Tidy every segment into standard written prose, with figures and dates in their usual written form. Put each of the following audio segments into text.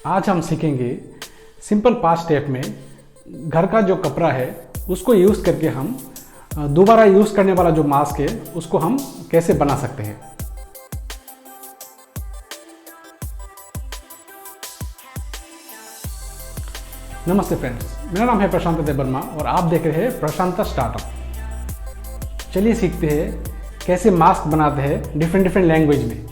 आज हम सीखेंगे सिंपल 5 स्टेप में घर का जो कपड़ा है उसको यूज़ करके हम दोबारा यूज़ करने वाला जो मास्क है उसको हम कैसे बना सकते हैं। नमस्ते फ्रेंड्स, मेरा नाम है प्रशांत देवर्मा और आप देख रहे हैं प्रशांत स्टार्टअप। चलिए सीखते हैं कैसे मास्क बनाते हैं डिफरेंट लैंग्वेज में।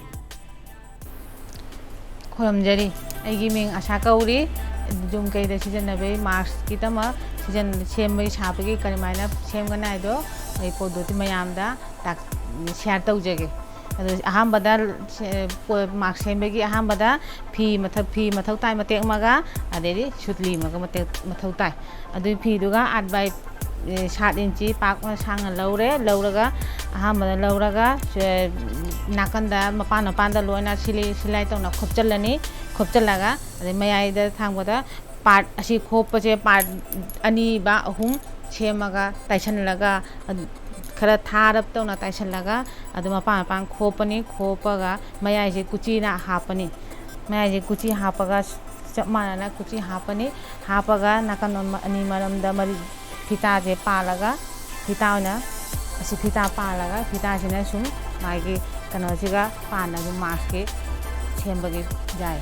खोलमजरी अगी मिंग आशा कौरी जुमकैदे सिजनबे मास्क की तमा सिजन सेमबगी छापगी करिमाइना सेमगना आइदो अई पद्धति मयामदा ताक शेयर तौजगे अहमबदा मास्क सेमबगी अहमबदा फी मथौ ताई मतेक मगा अदेरी सुतली मगा मतेक मथौ ताई अदुई फीदुगा 8 बाय 7 इंची पाक सांग लौरगा अहमबदा लौरगा नाकंदा मपान लोना सिलाई तौना खोपचलगा अदे मयाइदा थांगबदा पार्ट असी खोपचे पार्ट अनि बा अहुम सेमगा ताइसनलगा खरा थारब तौना ताइसनलगा अदु मपान खोपगा मयाइसे कुचीना हापनी मयाइसे कुची हापगा चप मानना कुची हापगा नाकन अनि मरमदा मरि फिताजे पालगा फिताउना असी फिता पालगा फितासिना सुम मागी कनोसिगा पानगु मास्क के सेमबगी जाय।